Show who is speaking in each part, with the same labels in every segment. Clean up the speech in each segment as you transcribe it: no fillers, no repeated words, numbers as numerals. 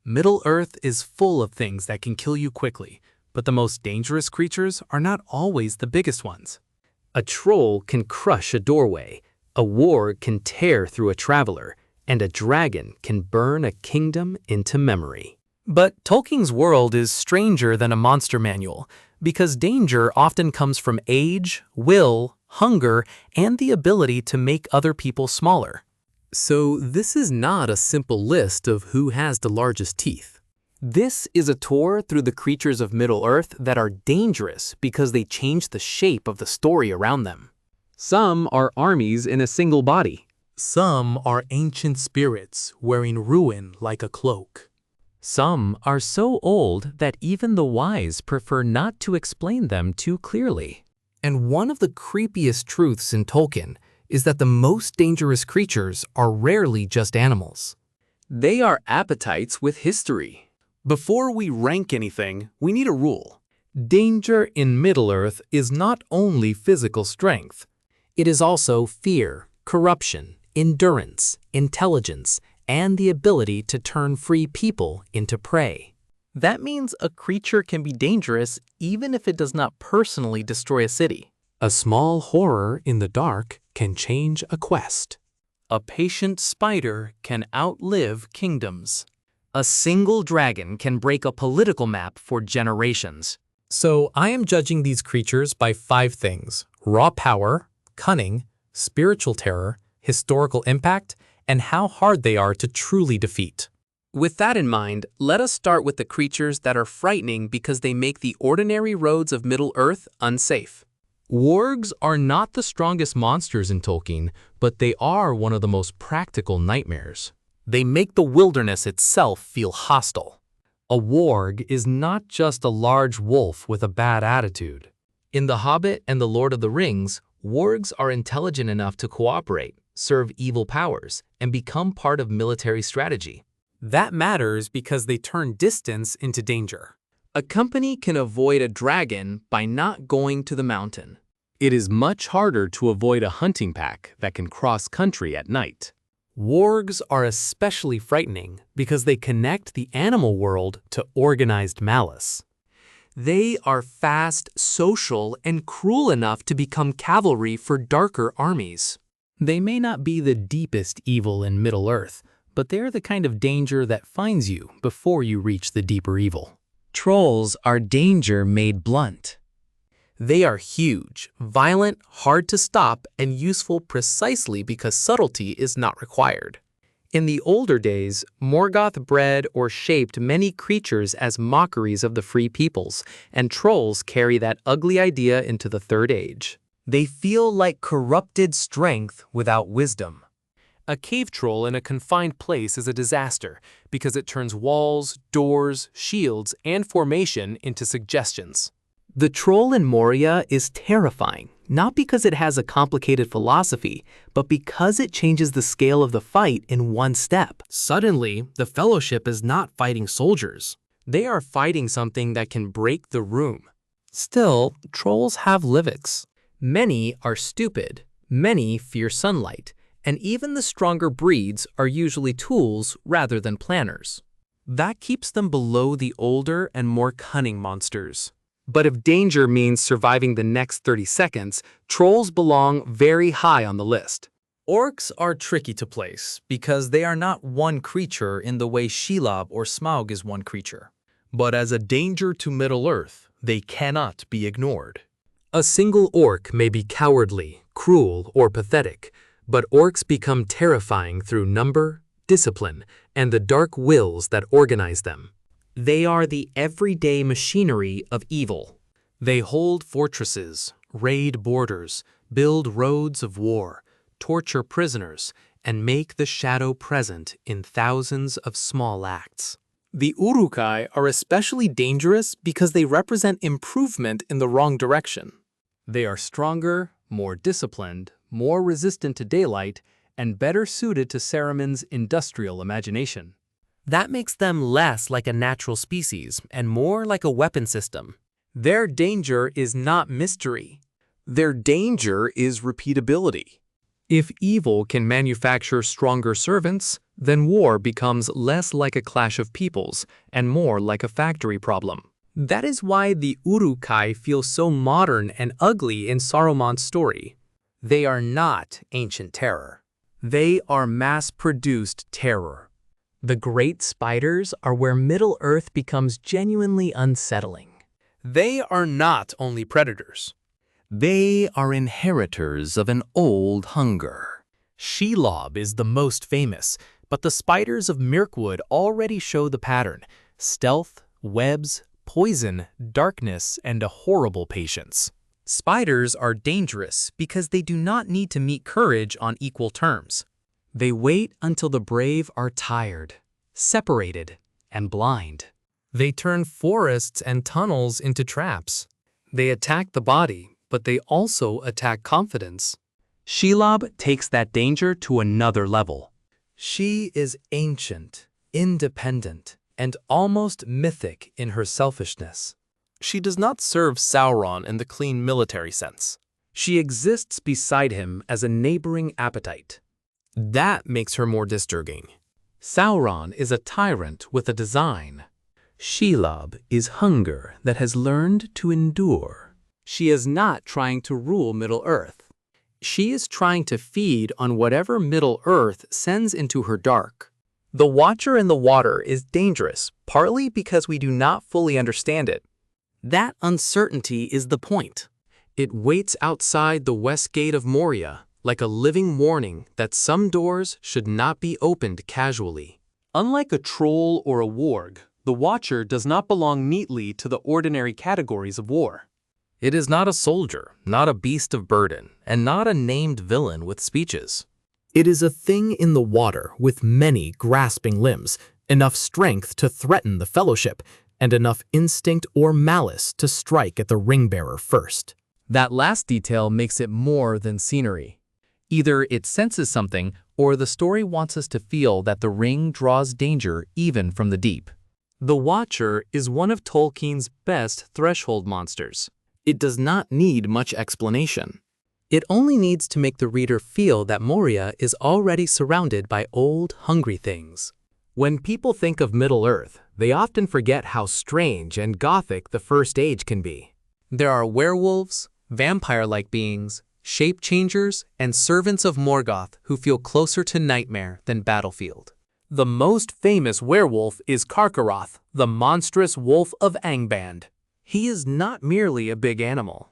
Speaker 1: Middle-earth is full of things that can kill you quickly, but the most dangerous creatures are not always the biggest ones.
Speaker 2: A troll can crush a doorway, a warg can tear through a traveler, and a dragon can burn a kingdom into memory.
Speaker 1: But Tolkien's world is stranger than a monster manual, because danger often comes from age, will, hunger, and the ability to make other people smaller.
Speaker 2: So this is not a simple list of who has the largest teeth.
Speaker 1: This is a tour through the creatures of Middle-earth that are dangerous because they change the shape of the story around them.
Speaker 2: Some are armies in a single body.
Speaker 1: Some are ancient spirits wearing ruin like a cloak.
Speaker 2: Some are so old that even the wise prefer not to explain them too clearly.
Speaker 1: And one of the creepiest truths in Tolkien is that the most dangerous creatures are rarely just animals.
Speaker 2: They are appetites with history.
Speaker 1: Before we rank anything, we need a rule. Danger in Middle-earth is not only physical strength. It is also fear, corruption, endurance, intelligence, and the ability to turn free people into prey. That means a creature can be dangerous even if it does not personally destroy a city.
Speaker 3: A small horror in the dark can change a quest.
Speaker 1: A patient spider can outlive kingdoms.
Speaker 2: A single dragon can break a political map for generations.
Speaker 3: So I am judging these creatures by 5 things: raw power, cunning, spiritual terror, historical impact, and how hard they are to truly defeat.
Speaker 1: With that in mind, let us start with the creatures that are frightening because they make the ordinary roads of Middle-earth unsafe.
Speaker 3: Wargs are not the strongest monsters in Tolkien, but they are one of the most practical nightmares.
Speaker 1: They make the wilderness itself feel hostile.
Speaker 3: A warg is not just a large wolf with a bad attitude.
Speaker 2: In The Hobbit and The Lord of the Rings, wargs are intelligent enough to cooperate, serve evil powers, and become part of military strategy.
Speaker 1: That matters because they turn distance into danger.
Speaker 2: A company can avoid a dragon by not going to the mountain.
Speaker 3: It is much harder to avoid a hunting pack that can cross country at night.
Speaker 1: Wargs are especially frightening because they connect the animal world to organized malice.
Speaker 2: They are fast, social, and cruel enough to become cavalry for darker armies.
Speaker 1: They may not be the deepest evil in Middle-earth, but they're the kind of danger that finds you before you reach the deeper evil.
Speaker 2: Trolls are danger made blunt.
Speaker 1: They are huge, violent, hard to stop, and useful precisely because subtlety is not required. In the older days, Morgoth bred or shaped many creatures as mockeries of the free peoples, and trolls carry that ugly idea into the Third Age.
Speaker 2: They feel like corrupted strength without wisdom.
Speaker 1: A cave troll in a confined place is a disaster because it turns walls, doors, shields, and formation into suggestions.
Speaker 2: The troll in Moria is terrifying, not because it has a complicated philosophy, but because it changes the scale of the fight in one step.
Speaker 1: Suddenly, the Fellowship is not fighting soldiers. They are fighting something that can break the room. Still, trolls have livix.
Speaker 2: Many are stupid, many fear sunlight, and even the stronger breeds are usually tools rather than planners.
Speaker 1: That keeps them below the older and more cunning monsters.
Speaker 2: But if danger means surviving the next 30 seconds, trolls belong very high on the list.
Speaker 1: Orcs are tricky to place because they are not one creature in the way Shelob or Smaug is one creature. But as a danger to Middle-earth, they cannot be ignored.
Speaker 3: A single orc may be cowardly, cruel, or pathetic, but orcs become terrifying through number, discipline, and the dark wills that organize them.
Speaker 2: They are the everyday machinery of evil.
Speaker 1: They hold fortresses, raid borders, build roads of war, torture prisoners, and make the shadow present in thousands of small acts. The Uruk-hai are especially dangerous because they represent improvement in the wrong direction. They are stronger, more disciplined, more resistant to daylight, and better suited to Saruman's industrial imagination. That makes them less like a natural species and more like a weapon system. Their danger is not mystery. Their danger is repeatability.
Speaker 3: If evil can manufacture stronger servants, then war becomes less like a clash of peoples and more like a factory problem.
Speaker 2: That is why the Uruk-hai feel so modern and ugly in Saruman's story.
Speaker 1: They are not ancient terror.
Speaker 2: They are mass-produced terror.
Speaker 3: The great spiders are where Middle-earth becomes genuinely unsettling.
Speaker 1: They are not only predators.
Speaker 2: They are inheritors of an old hunger.
Speaker 1: Shelob is the most famous, but the spiders of Mirkwood already show the pattern: stealth, webs, poison, darkness, and a horrible patience. Spiders are dangerous because they do not need to meet courage on equal terms.
Speaker 2: They wait until the brave are tired, separated, and blind.
Speaker 1: They turn forests and tunnels into traps. They attack the body, but they also attack confidence.
Speaker 2: Shelob takes that danger to another level.
Speaker 1: She is ancient, independent, and almost mythic in her selfishness. She does not serve Sauron in the clean military sense. She exists beside him as a neighboring appetite. That makes her more disturbing.
Speaker 2: Sauron is a tyrant with a design. Shelob is hunger that has learned to endure. She is not trying to rule Middle-earth.
Speaker 1: She is trying to feed on whatever Middle-earth sends into her dark.
Speaker 2: The Watcher in the Water is dangerous, partly because we do not fully understand it.
Speaker 1: That uncertainty is the point. It waits outside the west gate of Moria, like a living warning that some doors should not be opened casually.
Speaker 2: Unlike a troll or a warg, the Watcher does not belong neatly to the ordinary categories of war.
Speaker 1: It is not a soldier, not a beast of burden, and not a named villain with speeches. It is a thing in the water with many grasping limbs, enough strength to threaten the fellowship, and enough instinct or malice to strike at the ring-bearer first.
Speaker 3: That last detail makes it more than scenery. Either it senses something, or the story wants us to feel that the ring draws danger even from the deep.
Speaker 1: The Watcher is one of Tolkien's best threshold monsters. It does not need much explanation. It only needs to make the reader feel that Moria is already surrounded by old, hungry things. When people think of Middle-earth, they often forget how strange and gothic the First Age can be. There are werewolves, vampire-like beings, shape-changers, and servants of Morgoth who feel closer to nightmare than battlefield. The most famous werewolf is Carcharoth, the monstrous wolf of Angband. He is not merely a big animal.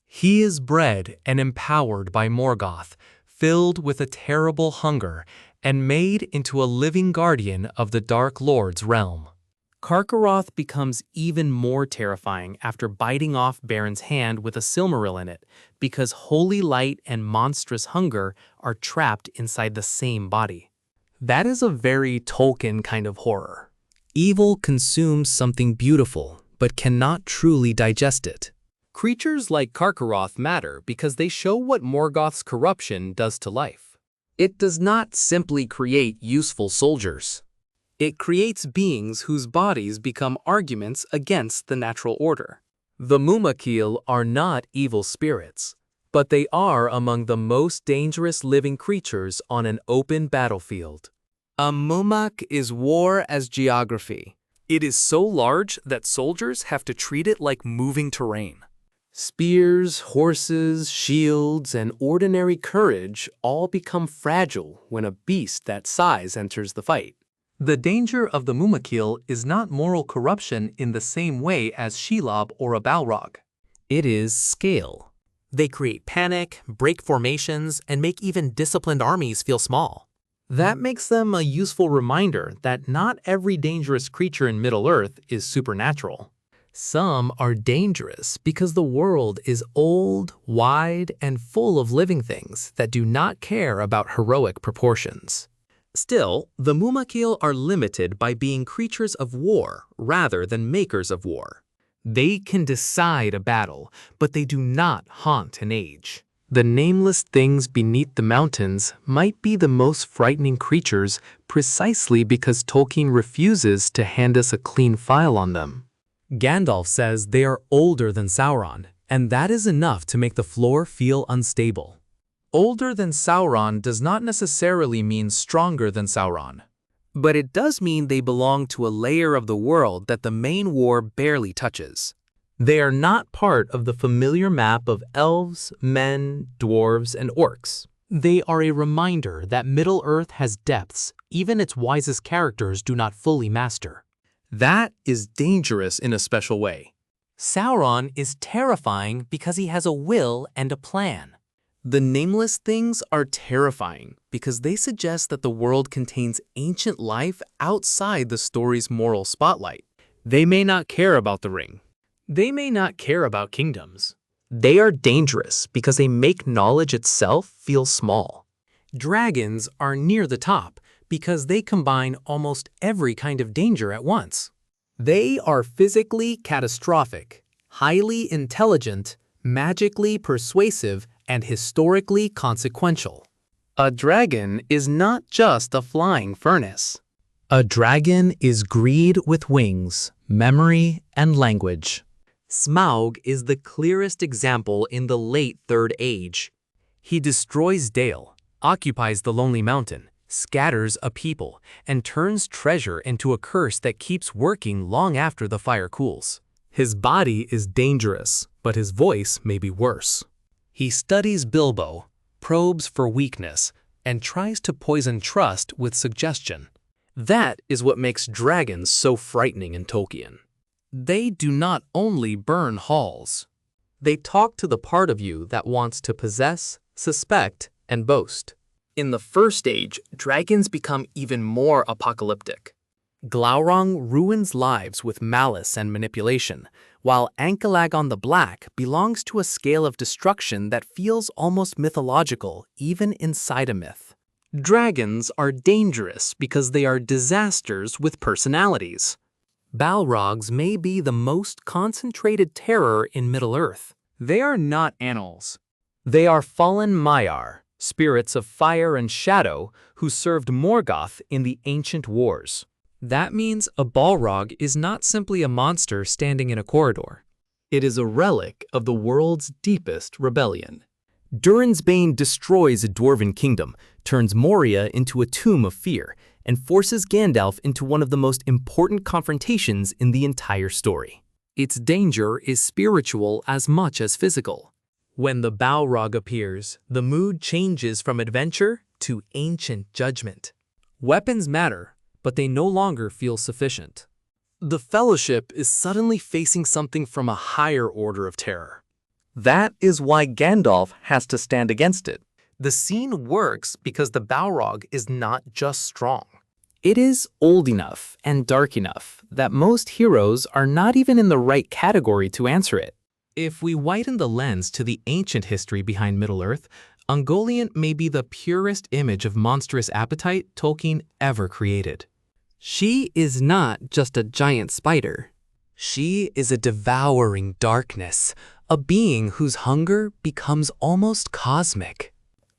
Speaker 1: He is bred and empowered by Morgoth, filled with a terrible hunger, and made into a living guardian of the Dark Lord's realm. Carcharoth becomes even more terrifying after biting off Baron's hand with a Silmaril in it, because holy light and monstrous hunger are trapped inside the same body. That is a very Tolkien kind of horror. Evil consumes something beautiful, but cannot truly digest it. Creatures like Carcharoth matter because they show what Morgoth's corruption does to life. It does not simply create useful soldiers. It creates beings whose bodies become arguments against the natural order. The Mumakil are not evil spirits, but they are among the most dangerous living creatures on an open battlefield. A Mumak is war as geography. It is so large that soldiers have to treat it like moving terrain. Spears, horses, shields, and ordinary courage all become fragile when a beast that size enters the fight. The danger of the Mumakil is not moral corruption in the same way as Shelob or a Balrog. It is scale. They create panic, break formations, and make even disciplined armies feel small. That makes them a useful reminder that not every dangerous creature in Middle-earth is supernatural. Some are dangerous because the world is old, wide, and full of living things that do not care about heroic proportions. Still, the Mumakil are limited by being creatures of war rather than makers of war. They can decide a battle, but they do not haunt an age. The nameless things beneath the mountains might be the most frightening creatures precisely because Tolkien refuses to hand us a clean file on them. Gandalf says they are older than Sauron, and that is enough to make the floor feel unstable.
Speaker 2: Older than Sauron does not necessarily mean stronger than Sauron.
Speaker 4: But it does mean they belong to a layer of the world that the main war barely touches.
Speaker 3: They are not part of the familiar map of elves, men, dwarves, and orcs. They are a reminder that Middle-earth has depths even its wisest characters do not fully master.
Speaker 4: That is dangerous in a special way.
Speaker 1: Sauron is terrifying because he has a will and a plan.
Speaker 4: The Nameless Things are terrifying because they suggest that the world contains ancient life outside the story's moral spotlight. They may not care about the ring. They may not care about kingdoms.
Speaker 3: They are dangerous because they make knowledge itself feel small.
Speaker 1: Dragons are near the top because they combine almost every kind of danger at once.
Speaker 4: They are physically catastrophic, highly intelligent, magically persuasive, and historically consequential. A dragon is not just a flying furnace.
Speaker 3: A dragon is greed with wings, memory, and language.
Speaker 1: Smaug is the clearest example in the late Third Age. He destroys Dale, occupies the Lonely Mountain, scatters a people, and turns treasure into a curse that keeps working long after the fire cools.
Speaker 4: His body is dangerous, but his voice may be worse.
Speaker 1: He studies Bilbo, probes for weakness, and tries to poison trust with suggestion.
Speaker 4: That is what makes dragons so frightening in Tolkien. They do not only burn halls.
Speaker 1: They talk to the part of you that wants to possess, suspect, and boast.
Speaker 4: In the First Age, dragons become even more apocalyptic. Glaurung ruins lives with malice and manipulation, while Ankalagon the Black belongs to a scale of destruction that feels almost mythological, even inside a myth. Dragons are dangerous because they are disasters with personalities.
Speaker 1: Balrogs may be the most concentrated terror in Middle-earth.
Speaker 4: They are not annals. They are fallen Maiar, spirits of fire and shadow who served Morgoth in the ancient wars.
Speaker 1: That means a Balrog is not simply a monster standing in a corridor.
Speaker 4: It is a relic of the world's deepest rebellion. Durin's Bane destroys a dwarven kingdom, turns Moria into a tomb of fear, and forces Gandalf into one of the most important confrontations in the entire story.
Speaker 1: Its danger is spiritual as much as physical. When the Balrog appears, the mood changes from adventure to ancient judgment. Weapons matter, but they no longer feel sufficient.
Speaker 4: The Fellowship is suddenly facing something from a higher order of terror. That is why Gandalf has to stand against it. The scene works because the Balrog is not just strong. It is old enough and dark enough that most heroes are not even in the right category to answer it.
Speaker 1: If we widen the lens to the ancient history behind Middle-earth, Ungoliant may be the purest image of monstrous appetite Tolkien ever created. She is not just a giant spider. She is a devouring darkness, a being whose hunger becomes almost cosmic.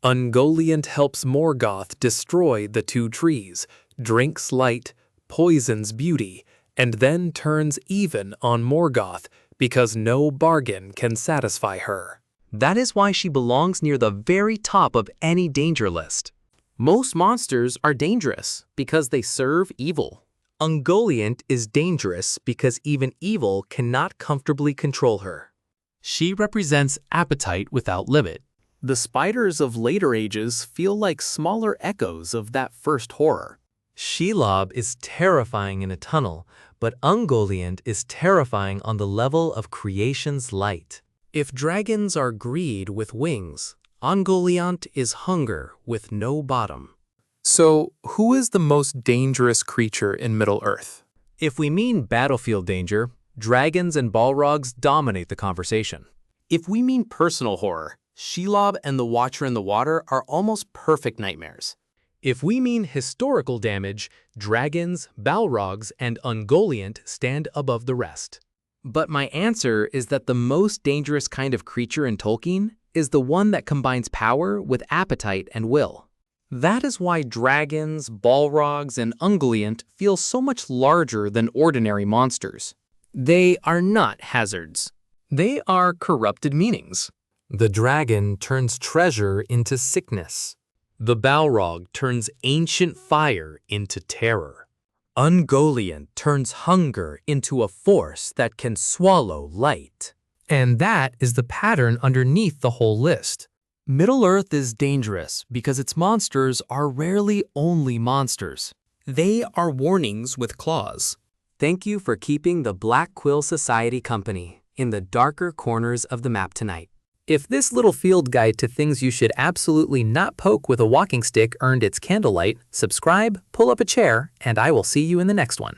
Speaker 4: Ungoliant helps Morgoth destroy the two trees, drinks light, poisons beauty, and then turns even on Morgoth because no bargain can satisfy her.
Speaker 1: That is why she belongs near the very top of any danger list.
Speaker 4: Most monsters are dangerous because they serve evil.
Speaker 1: Ungoliant is dangerous because even evil cannot comfortably control her.
Speaker 4: She represents appetite without limit. The spiders of later ages feel like smaller echoes of that first horror.
Speaker 1: Shelob is terrifying in a tunnel, but Ungoliant is terrifying on the level of creation's light.
Speaker 4: If dragons are greed with wings, Ungoliant is hunger with no bottom. So, who is the most dangerous creature in Middle-earth?
Speaker 1: If we mean battlefield danger, dragons and Balrogs dominate the conversation.
Speaker 4: If we mean personal horror, Shelob and the Watcher in the Water are almost perfect nightmares.
Speaker 1: If we mean historical damage, dragons, Balrogs, and Ungoliant stand above the rest.
Speaker 4: But my answer is that the most dangerous kind of creature in Tolkien is the one that combines power with appetite and will. That is why dragons, Balrogs, and Ungoliant feel so much larger than ordinary monsters. They are not hazards. They are corrupted meanings.
Speaker 1: The dragon turns treasure into sickness.
Speaker 3: The Balrog turns ancient fire into terror. Ungoliant turns hunger into a force that can swallow light.
Speaker 1: And that is the pattern underneath the whole list.
Speaker 4: Middle-earth is dangerous because its monsters are rarely only monsters. They are warnings with claws.
Speaker 2: Thank you for keeping the Black Quill Society company in the darker corners of the map tonight.
Speaker 1: If this little field guide to things you should absolutely not poke with a walking stick earned its candlelight, subscribe, pull up a chair, and I will see you in the next one.